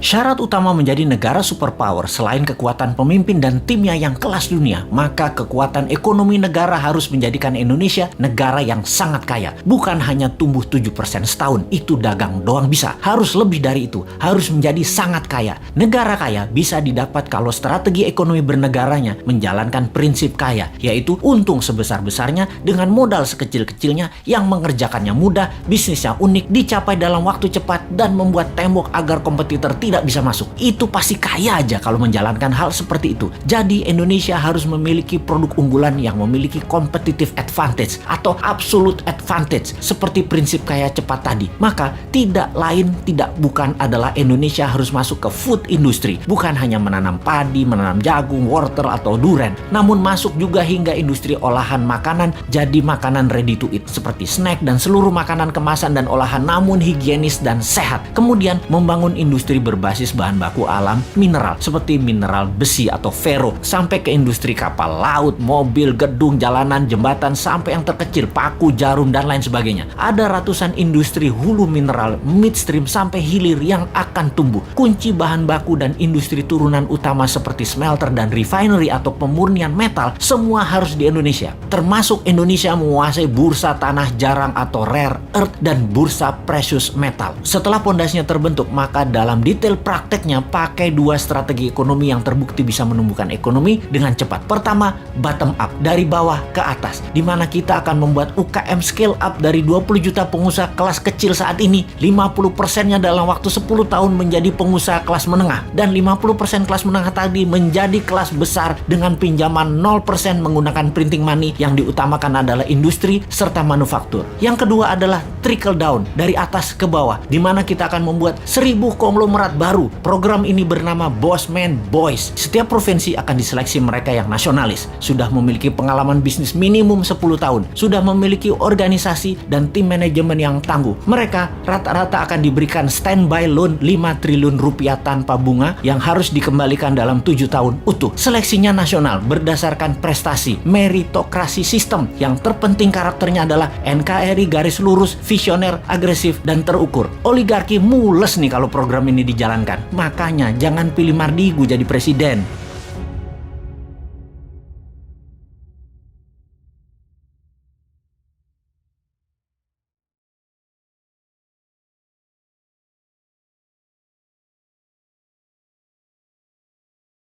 Syarat utama menjadi negara superpower selain kekuatan pemimpin dan timnya yang kelas dunia, maka kekuatan ekonomi negara harus menjadikan Indonesia negara yang sangat kaya. Bukan hanya tumbuh 7% setahun, itu dagang doang bisa. Harus lebih dari itu, harus menjadi sangat kaya. Negara kaya bisa didapat kalau strategi ekonomi bernegaranya menjalankan prinsip kaya, yaitu untung sebesar-besarnya dengan modal sekecil-kecilnya yang mengerjakannya mudah, bisnisnya unik, dicapai dalam waktu cepat, dan membuat tembok agar kompetitor tidak bisa masuk. Itu pasti kaya aja kalau menjalankan hal seperti itu. Jadi Indonesia harus memiliki produk unggulan yang memiliki competitive advantage atau absolute advantage seperti prinsip kaya cepat tadi. Maka tidak lain tidak bukan adalah Indonesia harus masuk ke food industry. Bukan hanya menanam padi, menanam jagung, wortel atau duren, namun masuk juga hingga industri olahan makanan jadi makanan ready to eat seperti snack dan seluruh makanan kemasan dan olahan namun higienis dan sehat. Kemudian membangun industri berbasis bahan baku alam mineral seperti mineral besi atau ferro sampai ke industri kapal laut, mobil, gedung, jalanan, jembatan sampai yang terkecil paku, jarum dan lain sebagainya. Ada ratusan industri hulu mineral, midstream sampai hilir yang akan tumbuh. Kunci bahan baku dan industri turunan utama seperti smelter dan refinery atau pemurnian metal semua harus di Indonesia. Termasuk Indonesia menguasai bursa tanah jarang atau rare earth dan bursa precious metal. Setelah pondasinya terbentuk, maka dalam detail prakteknya pakai dua strategi ekonomi yang terbukti bisa menumbuhkan ekonomi dengan cepat. Pertama, bottom up, dari bawah ke atas, di mana kita akan membuat UKM scale up dari 20 juta pengusaha kelas kecil saat ini, 50%-nya dalam waktu 10 tahun menjadi pengusaha kelas menengah, dan 50% kelas menengah tadi menjadi kelas besar dengan pinjaman 0% menggunakan printing money yang diutamakan adalah industri serta manufaktur. Yang kedua adalah trickle down, dari atas ke bawah, di mana kita akan membuat 1000 konglomerat baru. Program ini bernama Bossman Boys. Setiap provinsi akan diseleksi mereka yang nasionalis, sudah memiliki pengalaman bisnis minimum 10 tahun, sudah memiliki organisasi dan tim manajemen yang tangguh. Mereka rata-rata akan diberikan standby loan 5 triliun rupiah tanpa bunga yang harus dikembalikan dalam 7 tahun utuh. Seleksinya nasional berdasarkan prestasi, meritokrasi sistem. Yang terpenting karakternya adalah NKRI garis lurus, visioner, agresif, dan terukur. Oligarki mules nih kalau program ini dijalankan. Makanya jangan pilih Mardigu jadi presiden.